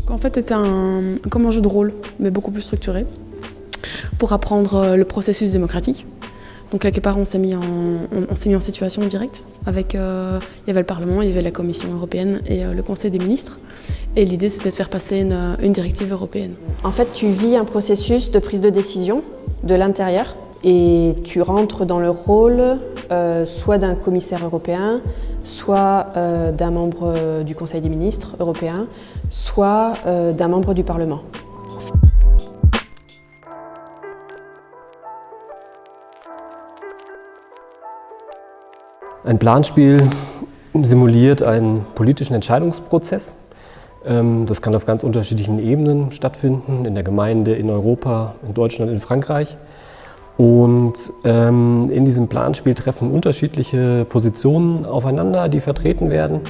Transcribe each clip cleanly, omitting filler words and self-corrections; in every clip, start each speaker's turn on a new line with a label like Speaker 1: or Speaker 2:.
Speaker 1: En fait, c'était comme un jeu de rôle, mais beaucoup plus structuré, pour apprendre le processus démocratique. Donc quelque part, on s'est mis en situation directe. Il y avait le Parlement, il y avait la Commission européenne et le Conseil des ministres. Et l'idée, c'était de faire passer une directive européenne.
Speaker 2: En fait, tu vis un processus de prise de décision de l'intérieur et tu rentres dans le rôle soit d'un commissaire européen, soit d'un membre du Conseil des ministres européen, soit d'un membre du Parlement.
Speaker 3: Ein Planspiel simuliert einen politischen Entscheidungsprozess. Das kann auf ganz unterschiedlichen Ebenen stattfinden, in der Gemeinde, in Europa, in Deutschland, in Frankreich. Und in diesem Planspiel treffen unterschiedliche Positionen aufeinander, die vertreten werden.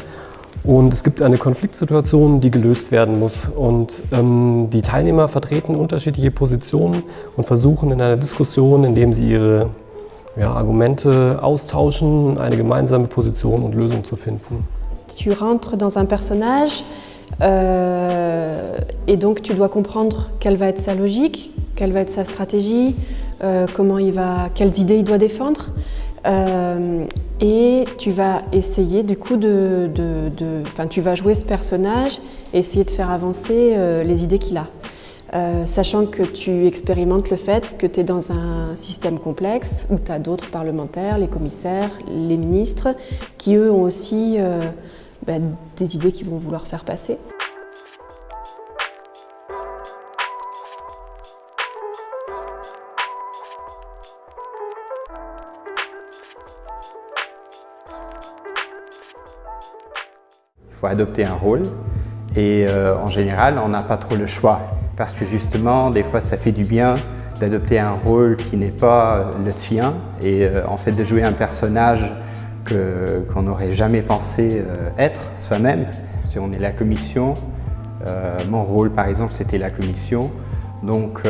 Speaker 3: Und es gibt eine Konfliktsituation, die gelöst werden muss. Und die Teilnehmer vertreten unterschiedliche Positionen und versuchen in einer Diskussion, indem sie ihre Argumente austauschen, eine gemeinsame Position und Lösung zu finden.
Speaker 2: Tu rentres dans un personnage et donc tu dois comprendre quelle va être sa logique, quelle va être sa stratégie, quelles idées il doit défendre. Et tu vas essayer du coup tu vas jouer ce personnage et essayer de faire avancer les idées qu'il a. Sachant que tu expérimentes le fait que tu es dans un système complexe où tu as d'autres parlementaires, les commissaires, les ministres, qui eux ont aussi des idées qu'ils vont vouloir faire passer.
Speaker 4: Il faut adopter un rôle et en général, on n'a pas trop le choix. Parce que justement, des fois, ça fait du bien d'adopter un rôle qui n'est pas le sien et en fait de jouer un personnage qu'on n'aurait jamais pensé être soi-même. Si on est la commission, mon rôle par exemple c'était la commission, donc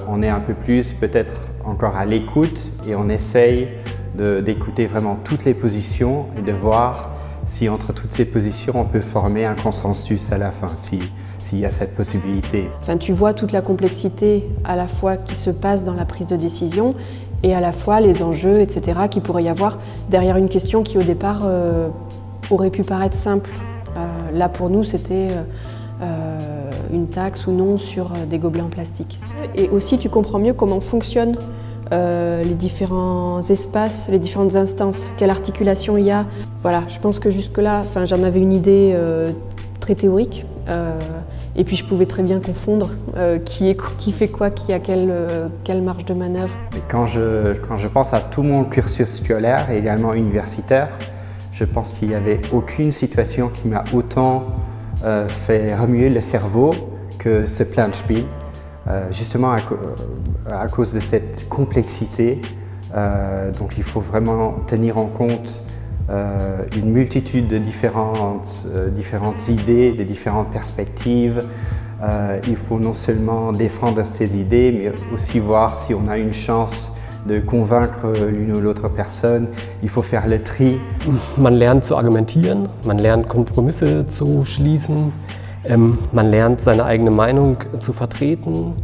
Speaker 4: on est un peu plus peut-être encore à l'écoute et on essaye d'écouter vraiment toutes les positions et de voir si entre toutes ces positions on peut former un consensus à la fin. S'il y a cette possibilité.
Speaker 2: Enfin, tu vois toute la complexité à la fois qui se passe dans la prise de décision et à la fois les enjeux, etc., qu'il pourrait y avoir derrière une question qui au départ aurait pu paraître simple. Là pour nous c'était une taxe ou non sur des gobelets en plastique. Et aussi tu comprends mieux comment fonctionnent les différents espaces, les différentes instances, quelle articulation il y a. Voilà, je pense que jusque-là, j'en avais une idée très théorique. Et puis je pouvais très bien confondre qui fait quoi, qui a quelle marge de manœuvre.
Speaker 4: Mais quand je pense à tout mon cursus scolaire et également universitaire, je pense qu'il n'y avait aucune situation qui m'a autant fait remuer le cerveau que ce Planspiel, justement à cause de cette complexité. Donc il faut vraiment tenir en compte une multitude de différentes idées, de différentes perspectives. Il faut non seulement défendre ces idées, mais aussi voir si on a une chance de convaincre l'une ou l'autre personne. Il faut faire le tri.
Speaker 3: Man lernt zu argumentieren, man lernt Kompromisse zu schließen, man lernt seine eigene Meinung zu vertreten.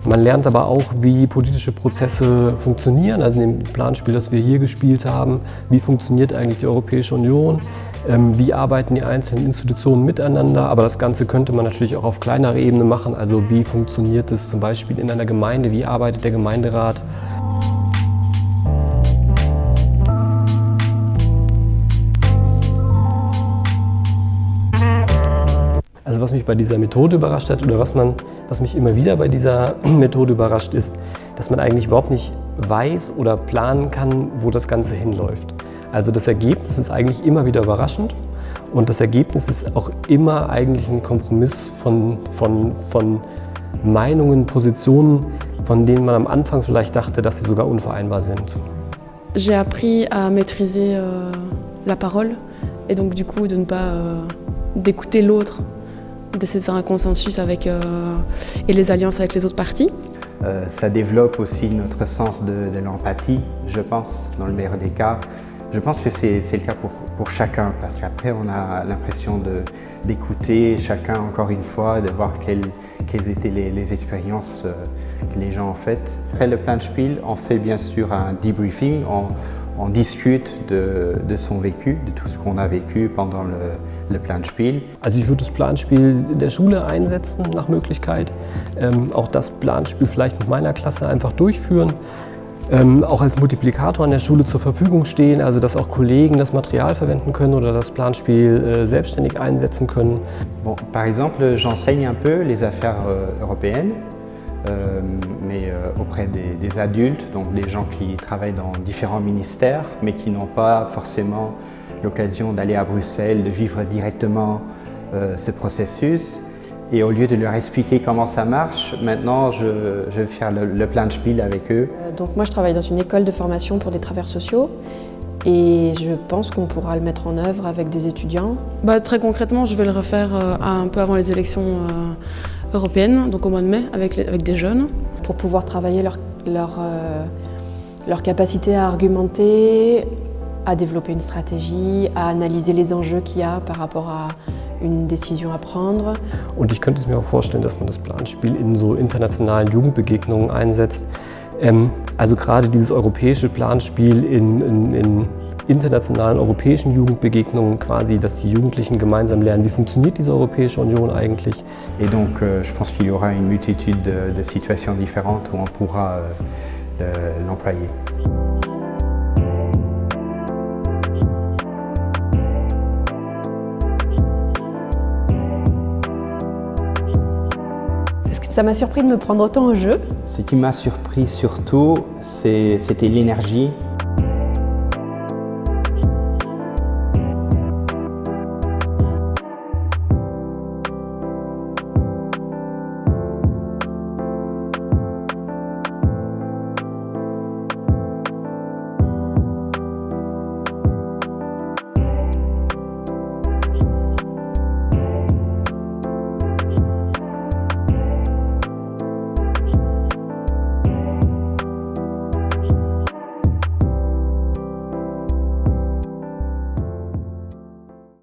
Speaker 3: Man lernt aber auch, wie politische Prozesse funktionieren, also in dem Planspiel, das wir hier gespielt haben, wie funktioniert eigentlich die Europäische Union, wie arbeiten die einzelnen Institutionen miteinander, aber das Ganze könnte man natürlich auch auf kleinerer Ebene machen, also wie funktioniert es zum Beispiel in einer Gemeinde, wie arbeitet der Gemeinderat. Also was mich bei dieser Methode überrascht hat oder was mich immer wieder bei dieser Methode überrascht ist, dass man eigentlich überhaupt nicht weiß oder planen kann, wo das Ganze hinläuft. Also das Ergebnis ist eigentlich immer wieder überraschend und das Ergebnis ist auch immer eigentlich ein Kompromiss von Meinungen, Positionen, von denen man am Anfang vielleicht dachte, dass sie sogar unvereinbar sind.
Speaker 1: J'ai appris à maîtriser la parole et donc du coup de ne pas d'écouter l'autre, d'essayer de faire un consensus et les alliances avec les autres parties.
Speaker 4: Ça développe aussi notre sens de l'empathie, je pense, dans le meilleur des cas. Je pense que c'est le cas pour chacun, parce qu'après on a l'impression d'écouter chacun encore une fois, de voir quelles étaient les expériences que les gens ont faites. Après le Planspiel, on fait bien sûr un debriefing, on discute de son vécu, de tout ce qu'on a vécu pendant le Planspiel.
Speaker 3: Also ich würde das Planspiel in der Schule einsetzen, nach Möglichkeit. Auch das Planspiel vielleicht mit meiner Klasse einfach durchführen. Auch als Multiplikator an der Schule zur Verfügung stehen, also dass auch Kollegen das Material verwenden können oder das Planspiel selbstständig einsetzen können.
Speaker 4: Bon, par exemple, j'enseigne un peu les affaires européennes, mais auprès des adultes, donc des gens qui travaillent dans différents ministères, mais qui n'ont pas forcément l'occasion d'aller à Bruxelles, de vivre directement ce processus. Et au lieu de leur expliquer comment ça marche, maintenant je vais faire le Planspiel avec eux.
Speaker 2: Donc moi je travaille dans une école de formation pour des travailleurs sociaux et je pense qu'on pourra le mettre en œuvre avec des étudiants.
Speaker 1: Très concrètement, je vais le refaire un peu avant les élections européennes, donc au mois de mai, avec des jeunes.
Speaker 2: Pour pouvoir travailler leur capacité à argumenter, à développer une stratégie, à analyser les enjeux qu'il y a par rapport à une décision à prendre.
Speaker 3: Und ich könnte es mir auch vorstellen, dass man das Planspiel in so internationalen Jugendbegegnungen einsetzt. Also gerade dieses europäische Planspiel in internationalen europäischen Jugendbegegnungen quasi, dass die Jugendlichen gemeinsam lernen, wie funktioniert diese Europäische Union eigentlich.
Speaker 4: Et donc je pense qu'il y aura une multitude de situations différentes où on pourra l'employer.
Speaker 2: Ça m'a surpris de me prendre autant au jeu.
Speaker 4: Ce qui m'a surpris surtout, c'était l'énergie